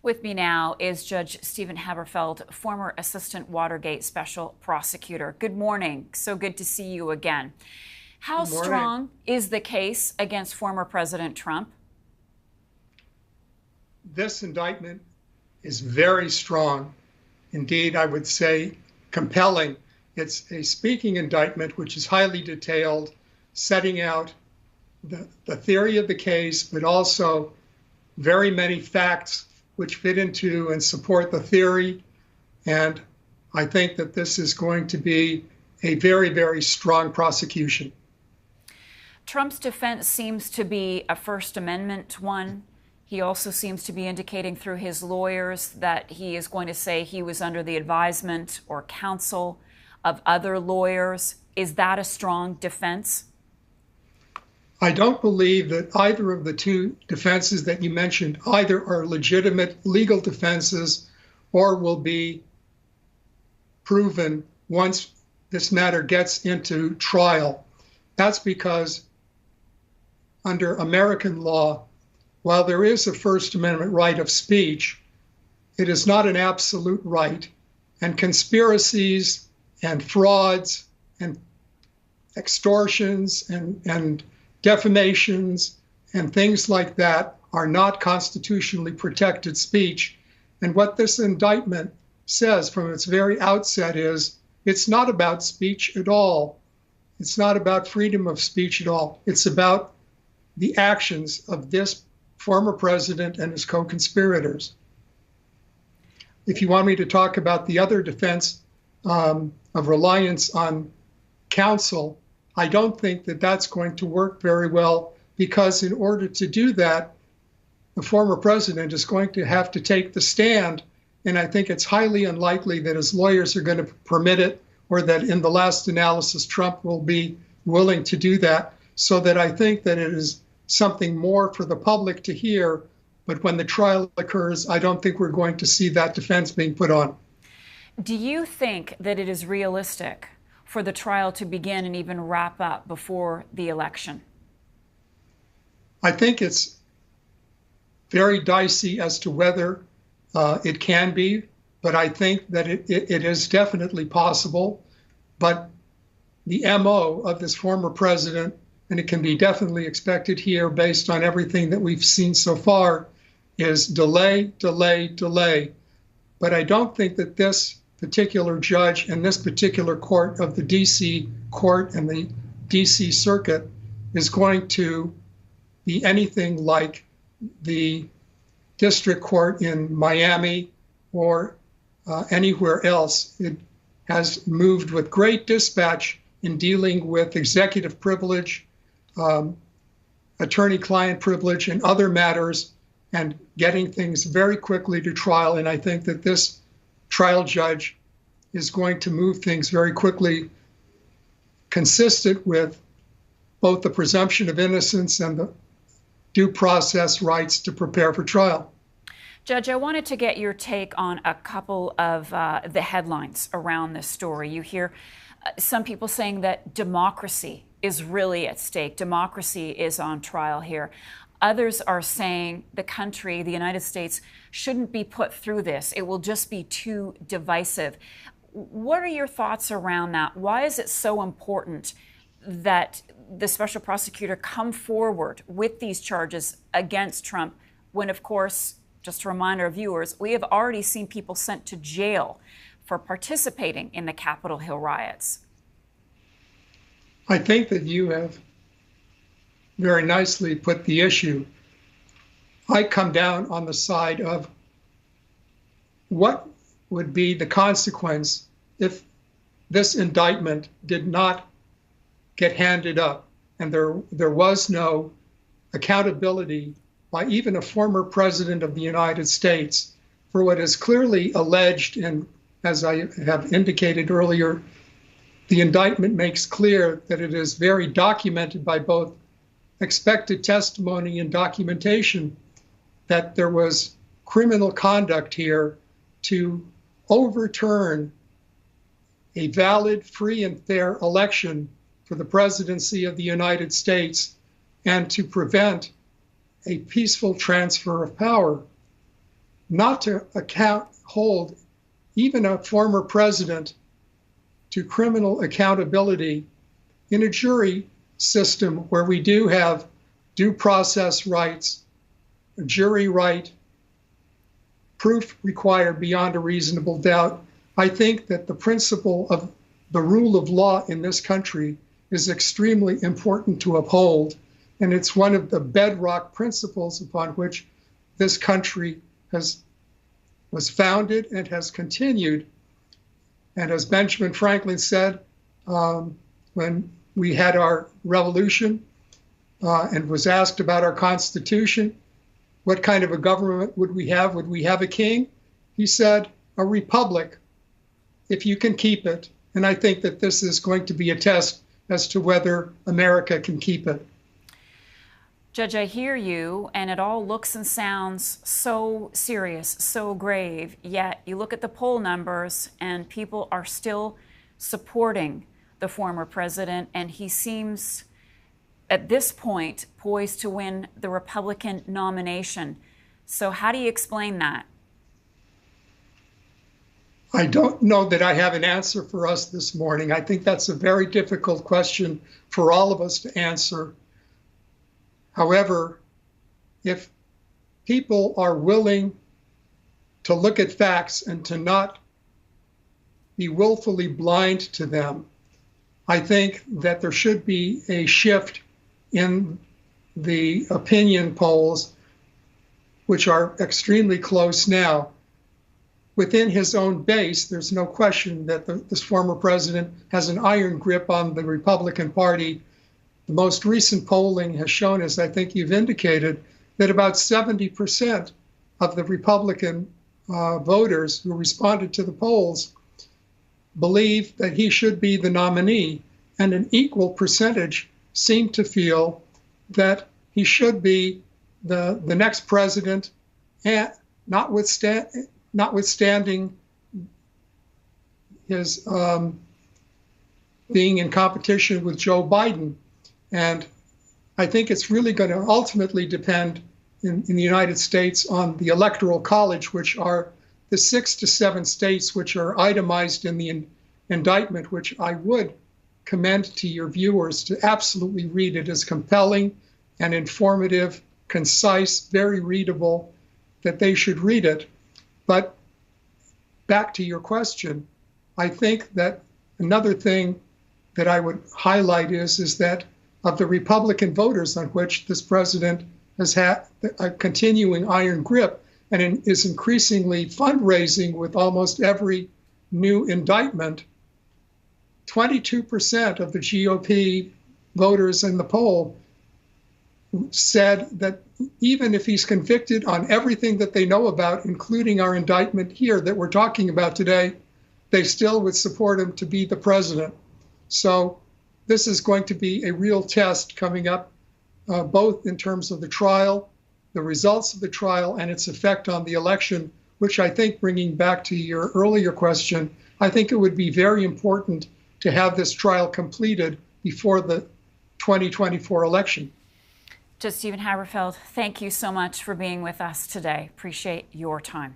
With me now is Judge Stephen Haberfeld, former Assistant Watergate Special Prosecutor. Good morning. So good to see you again. How strong is the case against former President Trump? This indictment is very strong. Indeed, I would say compelling. It's a speaking indictment, which is highly detailed, setting out the theory of the case, but also very many facts which fit into and support the theory. And I think that this is going to be a very, very strong prosecution. Trump's defense seems to be a First Amendment one. He also seems to be indicating through his lawyers that he is going to say he was under the advisement or counsel of other lawyers. Is that a strong defense? I don't believe that either of the two defenses that you mentioned either are legitimate legal defenses or will be proven once this matter gets into trial. That's because under American law, while there is a First Amendment right of speech, it is not an absolute right, and conspiracies and frauds and extortions and defamations and things like that are not constitutionally protected speech. And what this indictment says from its very outset is it's not about speech at all. It's not about freedom of speech at all. It's about the actions of this former president and his co-conspirators. If you want me to talk about the other defense of reliance on counsel, I don't think that that's going to work very well, because in order to do that, the former president is going to have to take the stand. And I think it's highly unlikely that his lawyers are going to permit it, or that in the last analysis, Trump will be willing to do that. So that I think that it is something more for the public to hear. But when the trial occurs, I don't think we're going to see that defense being put on. Do you think that it is realistic for the trial to begin and even wrap up before the election? I think it's very dicey as to whether it can be, but I think that it is definitely possible. But the MO of this former president, and it can be definitely expected here based on everything that we've seen so far, is delay, delay, delay. But I don't think that this particular judge and this particular court of the DC court and the DC circuit is going to be anything like the district court in Miami or anywhere else. It has moved with great dispatch in dealing with executive privilege, attorney-client privilege, and other matters, and getting things very quickly to trial. And I think that this trial judge is going to move things very quickly, consistent with both the presumption of innocence and the due process rights to prepare for trial. Judge, I wanted to get your take on a couple of the headlines around this story. You hear some people saying that democracy is really at stake. Democracy is on trial here. Others are saying the country, the United States, shouldn't be put through this. It will just be too divisive. What are your thoughts around that? Why is it so important that the special prosecutor come forward with these charges against Trump when, of course, just to remind our viewers, we have already seen people sent to jail for participating in the Capitol Hill riots? I think that you have very nicely put the issue. I come down on the side of what would be the consequence if this indictment did not get handed up and there was no accountability by even a former president of the United States for what is clearly alleged. And as I have indicated earlier, the indictment makes clear that it is very documented by both expected testimony and documentation that there was criminal conduct here to overturn a valid, free, and fair election for the presidency of the United States and to prevent a peaceful transfer of power. not to hold even a former president to criminal accountability in a jury system where we do have due process rights, a jury right, proof required beyond a reasonable doubt. I think that the principle of the rule of law in this country is extremely important to uphold, and it's one of the bedrock principles upon which this country was founded and has continued. And as Benjamin Franklin said, when we had our revolution and was asked about our Constitution, what kind of a government would we have? Would we have a king? He said, a republic, if you can keep it. And I think that this is going to be a test as to whether America can keep it. Judge, I hear you, and it all looks and sounds so serious, so grave, yet you look at the poll numbers and people are still supporting the former president, and he seems, at this point, poised to win the Republican nomination. So how do you explain that? I don't know that I have an answer for us this morning. I think that's a very difficult question for all of us to answer. However, if people are willing to look at facts and to not be willfully blind to them, I think that there should be a shift in the opinion polls, which are extremely close now. Within his own base, there's no question that this former president has an iron grip on the Republican Party. The most recent polling has shown, as I think you've indicated, that about 70% of the Republican voters who responded to the polls believe that he should be the nominee, and an equal percentage seem to feel that he should be the next president, and notwithstanding his being in competition with Joe Biden. And I think it's really going to ultimately depend in the United States on the Electoral College, which are the 6 to 7 states which are itemized in the indictment, which I would commend to your viewers to absolutely read. It is compelling and informative, concise, very readable, that they should read it. But back to your question, I think that another thing that I would highlight is that of the Republican voters on which this president has had a continuing iron grip and is increasingly fundraising with almost every new indictment, 22% of the GOP voters in the poll said that even if he's convicted on everything that they know about, including our indictment here that we're talking about today, they still would support him to be the president. So this is going to be a real test coming up, both in terms of the trial, the results of the trial, and its effect on the election, which I think, bringing back to your earlier question, I think it would be very important to have this trial completed before the 2024 election. Judge Stephen Haberfeld, thank you so much for being with us today. Appreciate your time.